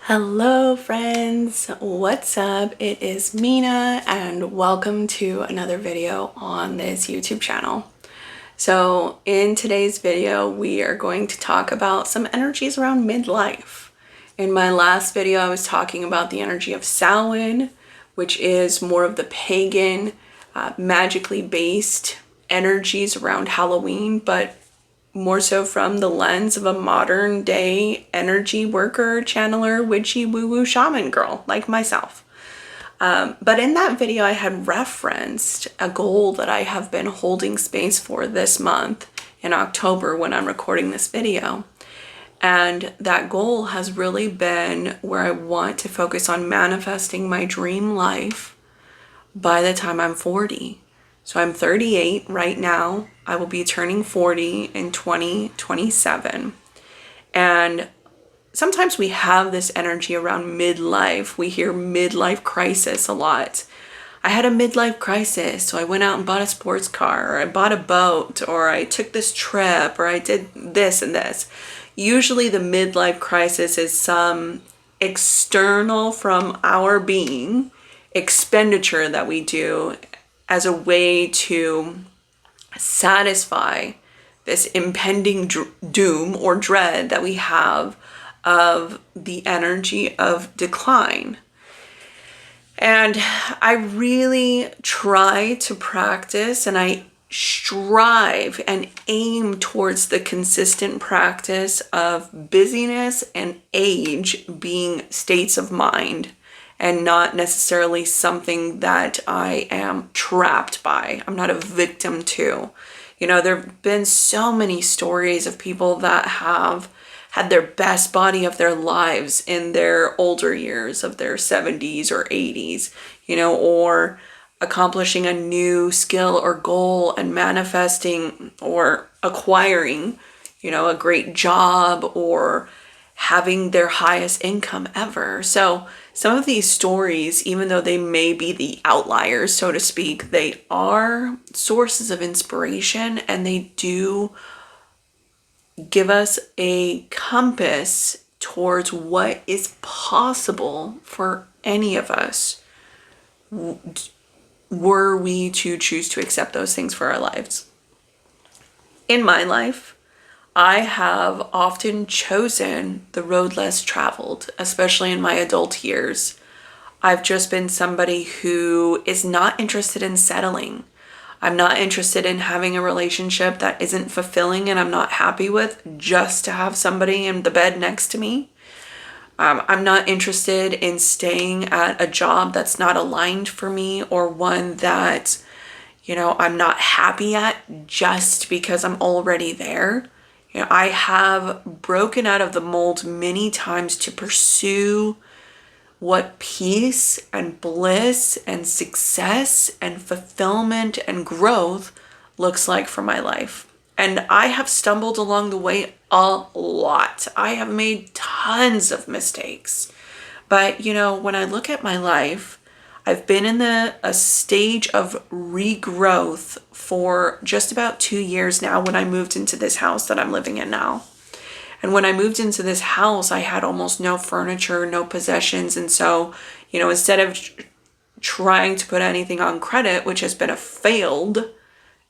Hello friends, what's up? It is Mina and welcome to another video on this YouTube channel. So in today's video, we are going to talk about some energies around midlife. In my last video, I was talking about the energy of Samhain, which is more of the pagan, magically based energies around Halloween, but more so from the lens of a modern day energy worker, channeler, witchy, woo-woo shaman girl like myself. But in that video, I had referenced a goal that I have been holding space for this month in October when I'm recording this video. And that goal has really been where I want to focus on manifesting my dream life by the time I'm 40. So I'm 38 right now. I will be turning 40 in 2027. And sometimes we have this energy around midlife. We hear midlife crisis a lot. I had a midlife crisis, so I went out and bought a sports car, or I bought a boat, or I took this trip, or I did this and this. Usually the midlife crisis is some external from our being expenditure that we do as a way to satisfy this impending doom or dread that we have of the energy of decline. And I really try to practice and I strive and aim towards the consistent practice of busyness and age being states of mind and not necessarily something that I am trapped by. I'm not a victim to. You know, there have been so many stories of people that have had their best body of their lives in their older years of their 70s or 80s, you know, or accomplishing a new skill or goal and manifesting or acquiring, you know, a great job or having their highest income ever. So some of these stories, even though they may be the outliers, so to speak, they are sources of inspiration and they do give us a compass towards what is possible for any of us were we to choose to accept those things for our lives. In my life, I have often chosen the road less traveled, especially in my adult years. I've just been somebody who is not interested in settling. I'm not interested in having a relationship that isn't fulfilling and I'm not happy with just to have somebody in the bed next to me. I'm not interested in staying at a job that's not aligned for me or one that, you know, I'm not happy at just because I'm already there. You know, I have broken out of the mold many times to pursue what peace and bliss and success and fulfillment and growth looks like for my life. And I have stumbled along the way a lot. I have made tons of mistakes. But, you know, when I look at my life, I've been in a stage of regrowth for just about 2 years now when I moved into this house that I'm living in now. And when I moved into this house, I had almost no furniture, no possessions. And so, you know, instead of trying to put anything on credit, which has been a failed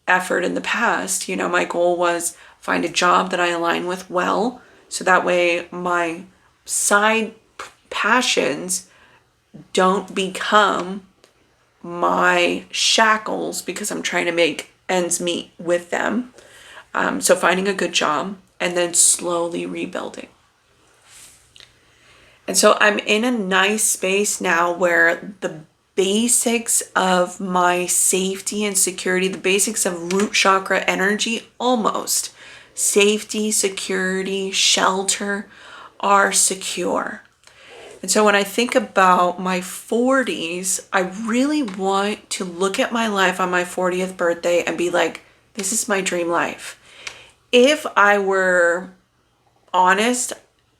effort in the past, you know, my goal was find a job that I align with well. So that way my side passions don't become my shackles because I'm trying to make ends meet with them. So finding a good job and then slowly rebuilding. And so I'm in a nice space now where the basics of my safety and security, the basics of root chakra energy, almost safety, security, shelter are secure. And so when I think about my 40s, I really want to look at my life on my 40th birthday and be like, this is my dream life. If I were honest,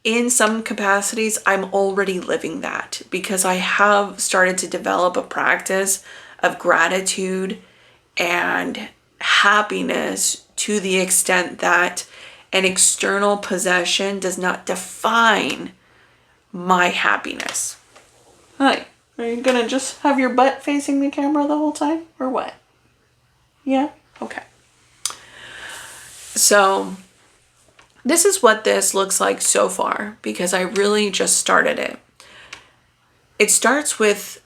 in some capacities, I'm already living that because I have started to develop a practice of gratitude and happiness to the extent that an external possession does not define my happiness. Hi, are you gonna just have your butt facing the camera the whole time or what? Yeah? Okay. So this is what this looks like so far because I really just started it. It starts with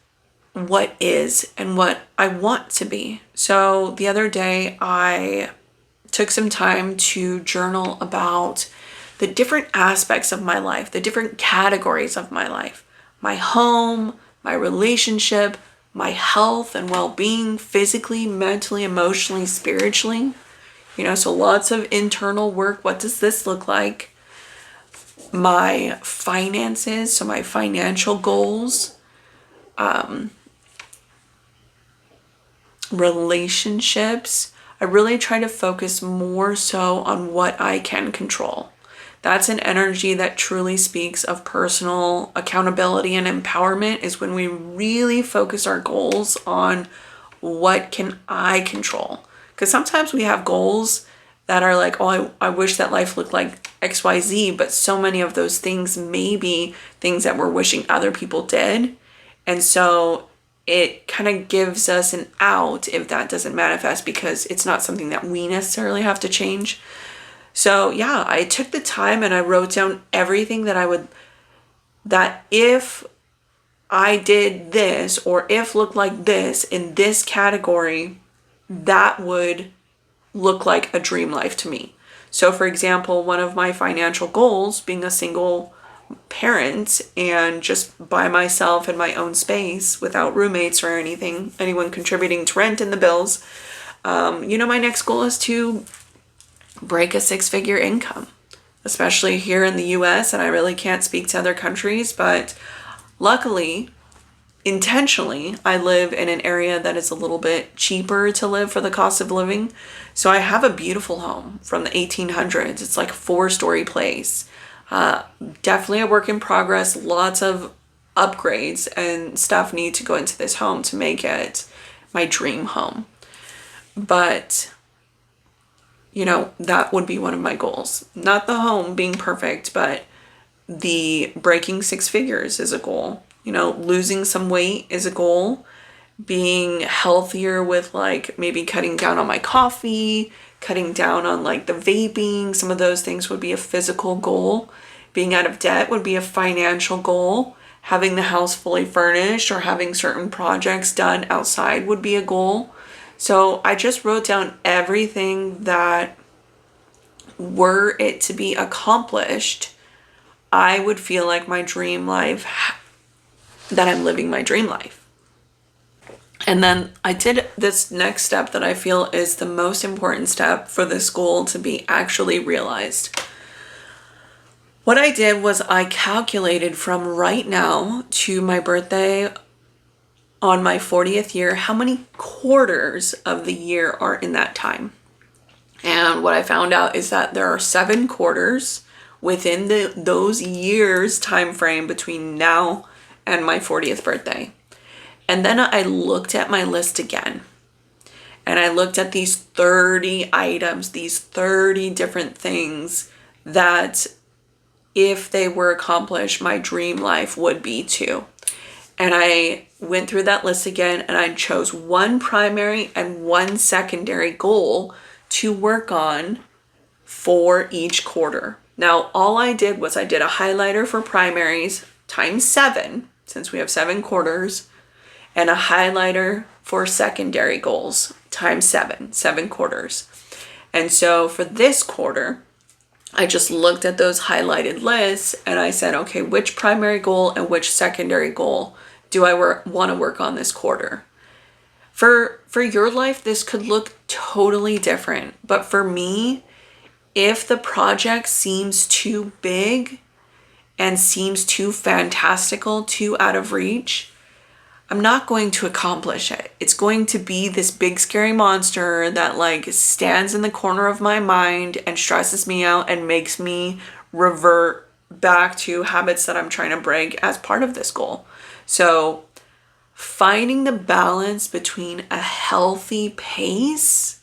what is and what I want to be. So the other day I took some time to journal about the different aspects of my life, the different categories of my life, my home, my relationship, my health and well-being, physically, mentally, emotionally, spiritually. So lots of internal work. What does this look like? My finances, so my financial goals, relationships. I really try to focus more so on what I can control. That's an energy that truly speaks of personal accountability and empowerment, is when we really focus our goals on what can I control. Because sometimes we have goals that are like, oh, I wish that life looked like XYZ, but so many of those things may be things that we're wishing other people did. And so it kind of gives us an out if that doesn't manifest, because it's not something that we necessarily have to change. So yeah, I took the time and I wrote down everything that if I did this or if looked like this in this category, that would look like a dream life to me. So for example, one of my financial goals, being a single parent and just by myself in my own space without roommates or anyone contributing to rent and the bills, my next goal is to break a 6-figure income, especially here in the US. And I really can't speak to other countries, but luckily, intentionally, I live in an area that is a little bit cheaper to live for the cost of living. So I have a beautiful home from the 1800s. It's like a 4-story place. Definitely a work in progress. Lots of upgrades and stuff need to go into this home to make it my dream home. But, that would be one of my goals. Not the home being perfect, but the breaking 6 figures is a goal. Losing some weight is a goal. Being healthier with maybe cutting down on my coffee, cutting down on the vaping, some of those things would be a physical goal. Being out of debt would be a financial goal. Having the house fully furnished or having certain projects done outside would be a goal. So I just wrote down everything that, were it to be accomplished, I would feel like my dream life, that I'm living my dream life. And then I did this next step that I feel is the most important step for this goal to be actually realized. What I did was I calculated from right now to my birthday on my 40th year, how many quarters of the year are in that time. And what I found out is that there are 7 quarters within those years time frame between now and my 40th birthday. And then I looked at my list again. And I looked at these 30 items, these 30 different things that, if they were accomplished, my dream life would be too. And I went through that list again and I chose one primary and one secondary goal to work on for each quarter. Now, all I did was I did a highlighter for primaries times 7, since we have 7 quarters, and a highlighter for secondary goals times 7 quarters. And so for this quarter, I just looked at those highlighted lists and I said, okay, which primary goal and which secondary goal do I want to work on this quarter? For your life, this could look totally different. But for me, if the project seems too big and seems too fantastical, too out of reach, I'm not going to accomplish it. It's going to be this big scary monster that stands in the corner of my mind and stresses me out and makes me revert back to habits that I'm trying to break as part of this goal. So finding the balance between a healthy pace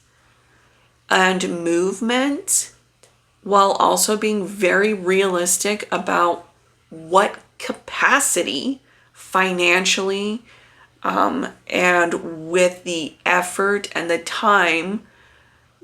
and movement while also being very realistic about what capacity financially, and with the effort and the time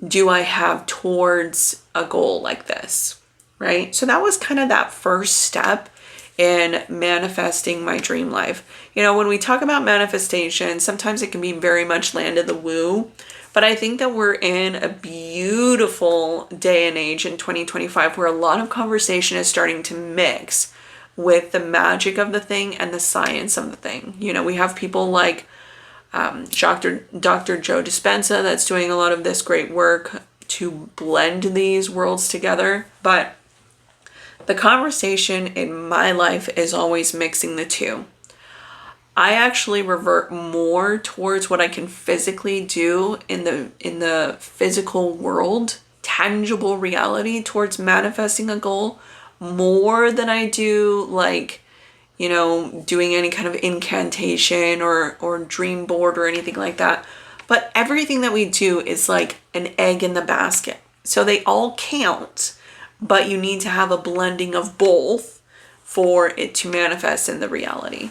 do I have towards a goal like this, right? So that was kind of that first step in manifesting my dream life. You know, when we talk about manifestation, sometimes it can be very much land of the woo, but I think that we're in a beautiful day and age in 2025 where a lot of conversation is starting to mix with the magic of the thing and the science of the thing. You know, we have people like Dr. Joe Dispenza that's doing a lot of this great work to blend these worlds together. But the conversation in my life is always mixing the two. I actually revert more towards what I can physically do in the physical world, tangible reality, towards manifesting a goal more than I do like, you know, doing any kind of incantation or dream board or anything like that. But everything that we do is like an egg in the basket. So they all count, but you need to have a blending of both for it to manifest in the reality,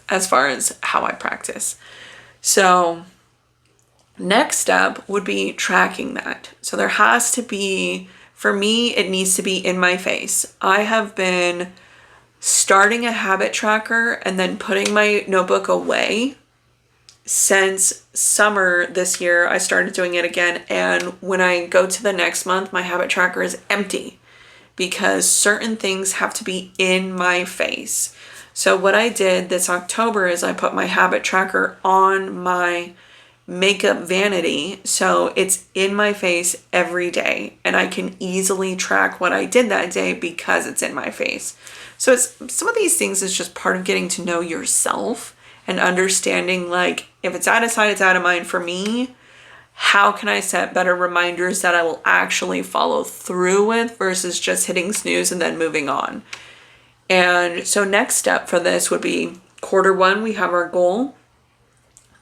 as far as how I practice. So next step would be tracking that. So there has to be, for me, it needs to be in my face. I have been starting a habit tracker and then putting my notebook away since summer this year. I started doing it again, and when I go to the next month, my habit tracker is empty because certain things have to be in my face. So what I did this October is I put my habit tracker on my makeup vanity, so it's in my face every day and I can easily track what I did that day because it's in my face. So it's, some of these things is just part of getting to know yourself and understanding, like, if it's out of sight, it's out of mind. For me, how can I set better reminders that I will actually follow through with versus just hitting snooze and then moving on? And so next step for this would be Q1, we have our goal.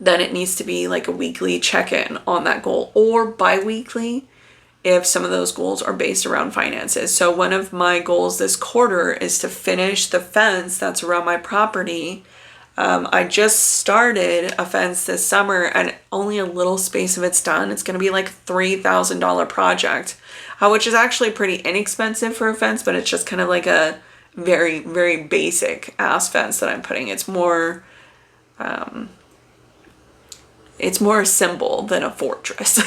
Then it needs to be like a weekly check-in on that goal, or bi-weekly if some of those goals are based around finances. So one of my goals this quarter is to finish the fence that's around my property. I just started a fence this summer and only a little space of it's done. It's going to be like $3,000 project, which is actually pretty inexpensive for a fence, but it's just kind of like a very, very basic ass fence that I'm putting. It's more a symbol than a fortress,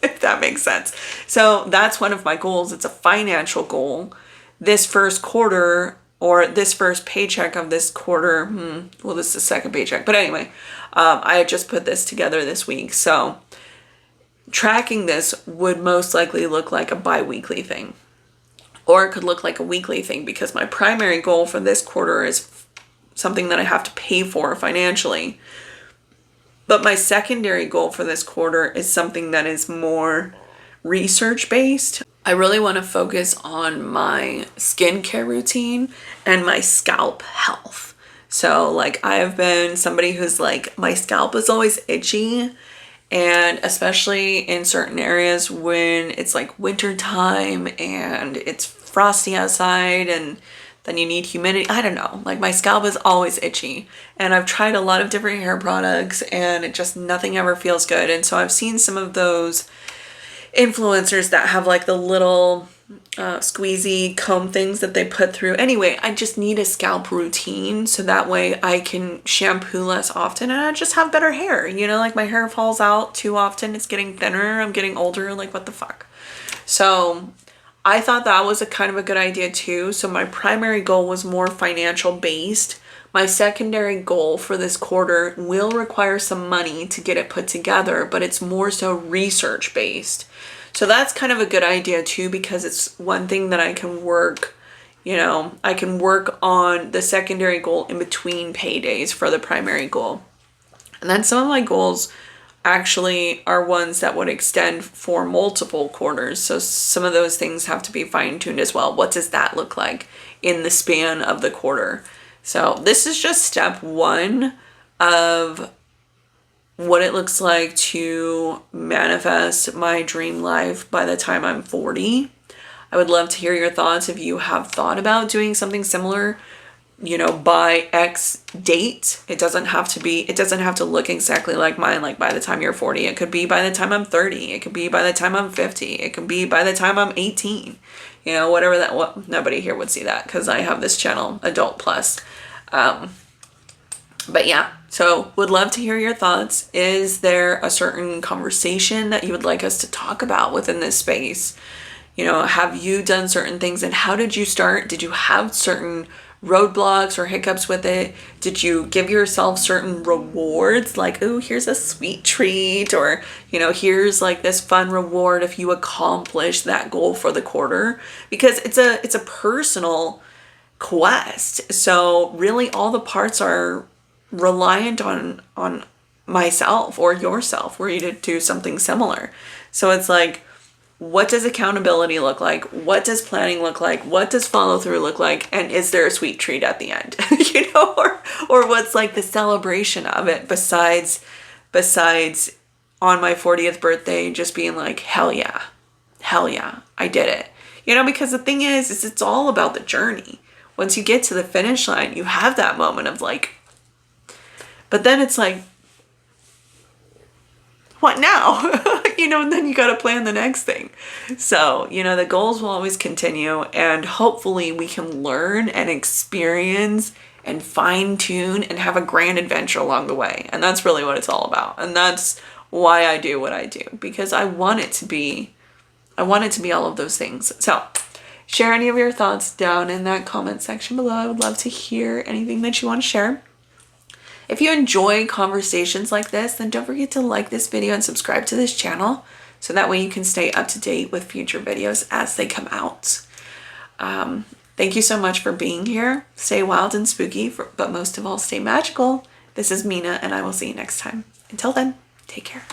if that makes sense. So that's one of my goals. It's a financial goal. This first quarter, or this first paycheck of this quarter, well, this is the second paycheck, but anyway, I had just put this together this week. So tracking this would most likely look like a bi-weekly thing, or it could look like a weekly thing, because my primary goal for this quarter is something that I have to pay for financially. But my secondary goal for this quarter is something that is more research-based. I really want to focus on my skincare routine and my scalp health. So like, I have been somebody who's like, my scalp is always itchy, and especially in certain areas when it's like winter time and it's frosty outside and then you need humidity. I don't know, like my scalp is always itchy, and I've tried a lot of different hair products and it just, nothing ever feels good. And so I've seen some of those influencers that have like the little squeezy comb things that they put through. Anyway, I just need a scalp routine so that way I can shampoo less often and I just have better hair. You know, like my hair falls out too often. It's getting thinner. I'm getting older. Like, what the fuck? So I thought that was a kind of a good idea too. So my primary goal was more financial based. My secondary goal for this quarter will require some money to get it put together, but it's more so research based. So that's kind of a good idea too, because it's one thing that I can work, you know, I can work on the secondary goal in between paydays for the primary goal. And then some of my goals actually are ones that would extend for multiple quarters. So some of those things have to be fine-tuned as well. What does that look like in the span of the quarter? So this is just step one of what it looks like to manifest my dream life by the time I'm 40. I would love to hear your thoughts if you have thought about doing something similar, you know, by X date. It doesn't have to look exactly like mine, like by the time you're 40. It could be by the time I'm 30. It could be by the time I'm 50. It could be by the time I'm 18. You know, whatever that, nobody here would see that because I have this channel, Adult Plus. But yeah, so would love to hear your thoughts. Is there a certain conversation that you would like us to talk about within this space? You know, have you done certain things and how did you start? Did you have certain roadblocks or hiccups with it? Did you give yourself certain rewards like, oh, here's a sweet treat, or, you know, here's like this fun reward if you accomplish that goal for the quarter? Because it's a personal quest. So really all the parts are reliant on myself or yourself were you to do something similar. So it's like, what does accountability look like? What does planning look like? What does follow through look like? And is there a sweet treat at the end? You know, or what's like the celebration of it besides on my 40th birthday just being like, hell yeah, I did it. You know, because the thing is it's all about the journey. Once you get to the finish line, you have that moment of like, but then it's like, what now? You know, and then you got to plan the next thing. So, you know, the goals will always continue, and hopefully we can learn and experience and fine tune and have a grand adventure along the way. And that's really what it's all about. And that's why I do what I do, because I want it to be all of those things. So share any of your thoughts down in that comment section below. I would love to hear anything that you want to share. If you enjoy conversations like this, then don't forget to like this video and subscribe to this channel so that way you can stay up to date with future videos as they come out. Thank you so much for being here. Stay wild and spooky, but most of all, stay magical. This is Mina, and I will see you next time. Until then, take care.